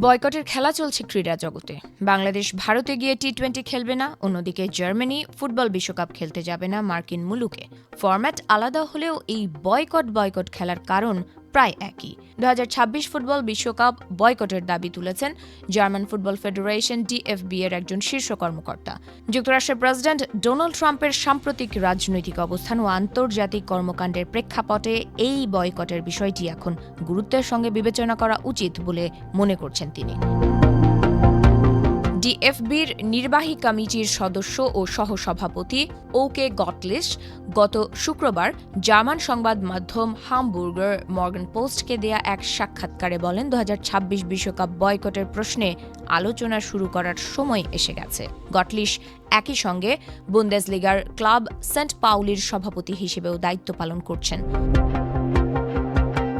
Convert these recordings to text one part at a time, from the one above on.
বয়কটের খেলা চলছে ক্রীড়া জগতে। বাংলাদেশ ভারতে গিয়ে টি-20 খেলবে না, অন্যদিকে জার্মানি ফুটবল বিশ্বকাপ খেলতে যাবে না মার্কিন মুলুকে। ফরম্যাট আলাদা হলেও এই বয়কট খেলার কারণ প্রায় একই। 2026 ফুটবল বিশ্বকাপ বয়কটের দাবি তুলেছেন জার্মান ফুটবল ফেডারেশন ডিএফবি এর একজন শীর্ষ কর্মকর্তা। যুক্তরাষ্ট্রের প্রেসিডেন্ট ডোনাল্ড ট্রাম্পের সাম্প্রতিক রাজনৈতিক অবস্থান ও আন্তর্জাতিক কর্মকাণ্ডের প্রেক্ষাপটে এই বয়কটের বিষয়টি এখন গুরুত্বের সঙ্গে বিবেচনা করা উচিত বলে মনে করছেন তিনি। ডিএফবির নির্বাহী কমিটির সদস্য ও সহসভাপতি ওকে গটলিশ গত শুক্রবার জার্মান সংবাদ মাধ্যম হামবুর্গার মর্গান পোস্টকে দেয়া এক সাক্ষাৎকারে বলেন, 2026 বিশ্বকাপ বয়কটের প্রশ্নে আলোচনা শুরু করার সময় এসে গেছে। গটলিশ একই সঙ্গে বুন্দেসলিগার ক্লাব সেন্ট পাউলির সভাপতি হিসেবেও দায়িত্ব পালন করছেন।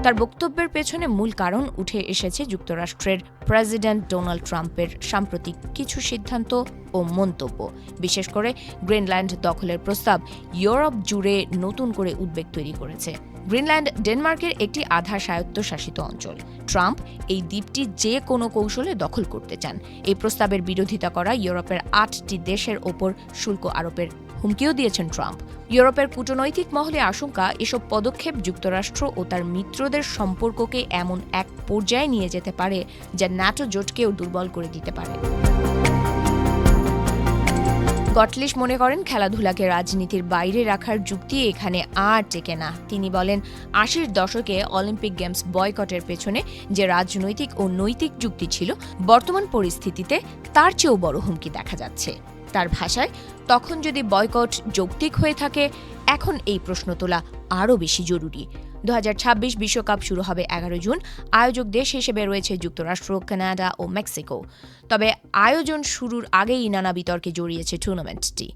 তার বক্তব্যের পেছনে মূল কারণ উঠে এসেছে যুক্তরাষ্ট্রের প্রেসিডেন্ট ডোনাল্ড ট্রাম্পের সাম্প্রতিক কিছু সিদ্ধান্ত ও মন্তব্য। বিশেষ করে গ্রিনল্যান্ড দখলের প্রস্তাব ইউরোপ জুড়ে নতুন করে উদ্বেগ তৈরি করেছে। গ্রিনল্যান্ড ডেনমার্কের একটি আধা স্বায়ত্তশাসিত অঞ্চল। ট্রাম্প এই দ্বীপটি যে কোনো কৌশলে দখল করতে চান। এই প্রস্তাবের বিরোধিতা করা ইউরোপের 8টি দেশের ওপর শুল্ক আরোপের হুমকিও দিয়েছেন ট্রাম্প। ইউরোপের কূটনৈতিক মহলে আশঙ্কা, এসব পদক্ষেপ যুক্তরাষ্ট্র ও তার মিত্রদের সম্পর্ককে এমন এক পর্যায়ে নিয়ে যেতে পারে যা ন্যাটো জোটকেও দুর্বল করে দিতে পারে। গটলিশ মনে করেন, খেলাধুলাকে রাজনীতির বাইরে রাখার যুক্তি এখানে আর টেকে না। তিনি বলেন, 80-র দশকে অলিম্পিক গেমস বয়কটের পেছনে যে রাজনৈতিক ও নৈতিক যুক্তি ছিল, বর্তমান পরিস্থিতিতে তার চেয়েও বড় হুমকি দেখা যাচ্ছে। তার ভাষায়, তখন যদি বয়কট যৌক্তিক হয়ে থাকে, এখন এই প্রশ্ন তোলা আরও বেশি জরুরি। 2026 বিশ্বকাপ শুরু হবে 11 জুন। আয়োজক দেশ হিসেবে রয়েছে যুক্তরাষ্ট্র, কানাডা ও মেক্সিকো। তবে আয়োজন শুরুর আগেই নানা বিতর্কে জড়িয়েছে টুর্নামেন্টটি।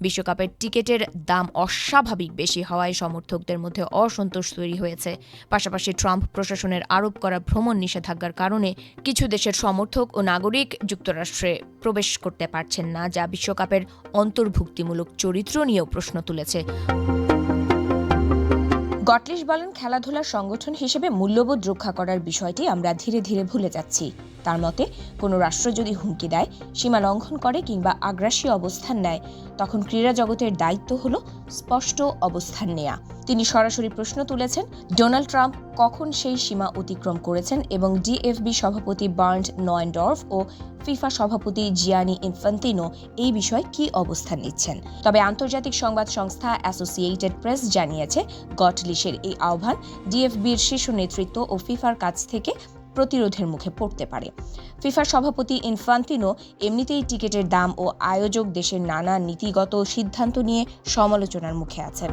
বিশ্বকাপের টিকিটের দাম অস্বাভাবিক বেশি হওয়ায় সমর্থকদের মধ্যে অসন্তোষ তৈরি হয়েছে। পাশাপাশি ট্রাম্প প্রশাসনের আরোপ করা ভ্রমণ নিষেধাজ্ঞার কারণে কিছু দেশের সমর্থক ও নাগরিক যুক্তরাষ্ট্রে প্রবেশ করতে পারছেন না, যা বিশ্বকাপের অন্তর্ভুক্তিমূলক চরিত্র নিয়েও প্রশ্ন তুলেছে। গটলিশ বলেন, খেলাধুলার সংগঠন হিসেবে মূল্যবোধ রক্ষা করার বিষয়টি আমরা ধীরে ধীরে ভুলে যাচ্ছি। তার মতে, কোনো রাষ্ট্র যদি হুমকি দেয়, সীমা লঙ্ঘন করে কিংবা আগ্রাসী অবস্থান নেয়, তখন ক্রীড়া জগতের দায়িত্ব হল স্পষ্ট অবস্থান নেয়া। তিনি সরাসরি প্রশ্ন তুলেছেন, ডোনাল্ড ট্রাম্প কখন সেই সীমা অতিক্রম করেছেন এবং ডিএফবি সভাপতি বার্ন্ড নয়েনডর্ফ ও ফিফা সভাপতি জিয়ানি ইনফান্তিনো এই বিষয়ে কী অবস্থান নিচ্ছেন। তবে আন্তর্জাতিক সংবাদ সংস্থা অ্যাসোসিয়েটেড প্রেস জানিয়েছে, গটলিশের এই আহ্বান ডিএফবির শীর্ষ নেতৃত্ব ও ফিফার কাছ থেকে প্রতিরোধের মুখে পড়তে পারে। ফিফার সভাপতি ইনফান্তিনো এমনিতেই টিকিটের দাম ও আয়োজক দেশের নানা নীতিগত সিদ্ধান্ত নিয়ে সমালোচনার মুখে আছেন।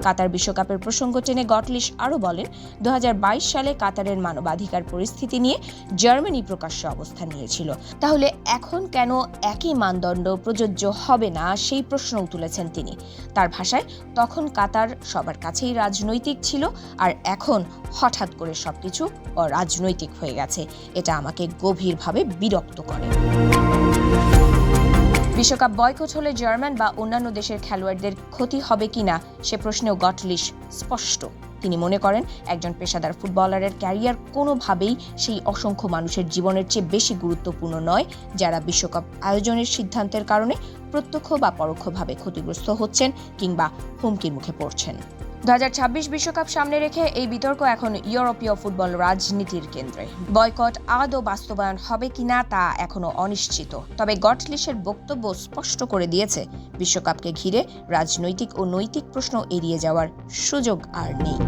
কাতার বিশ্বকাপের প্রসঙ্গ টেনে গটলিশ আরও বলেন, 2022 সালে কাতারের মানবাধিকার পরিস্থিতি নিয়ে জার্মানি প্রকাশ্যে অবস্থান নিয়েছিল। তাহলে এখন কেন একই মানদণ্ড প্রযোজ্য হবে না, সেই প্রশ্নও তুলেছেন তিনি। তার ভাষায়, তখন কাতার সবার কাছেই রাজনৈতিক ছিল, আর এখন হঠাৎ করে সবকিছু অরাজনৈতিক হয়ে গেছে। এটা আমাকে গভীরভাবে বিরক্ত করে। বিশ্বকাপ বয়কট হলে জার্মান বা অন্যান্য দেশের খেলোয়াড়দের ক্ষতি হবে কিনা সে প্রশ্নেও গটলিশ স্পষ্ট। তিনি মনে করেন, একজন পেশাদার ফুটবলারের ক্যারিয়ার কোনোভাবেই সেই অসংখ্য মানুষের জীবনের চেয়ে বেশি গুরুত্বপূর্ণ নয়, যারা বিশ্বকাপ আয়োজনের সিদ্ধান্তের কারণে প্রত্যক্ষ বা পরোক্ষভাবে ক্ষতিগ্রস্ত হচ্ছেন কিংবা হুমকির মুখে পড়ছেন। 2026 বিশ্বকাপ সামনে রেখে এই বিতর্ক এখন ইউরোপীয় ফুটবল রাজনীতির কেন্দ্রে। বয়কট আদৌ বাস্তবায়ন হবে কিনা তা এখনও অনিশ্চিত। তবে গটলিশের বক্তব্য স্পষ্ট করে দিয়েছে, বিশ্বকাপকে ঘিরে রাজনৈতিক ও নৈতিক প্রশ্ন এড়িয়ে যাওয়ার সুযোগ আর নেই।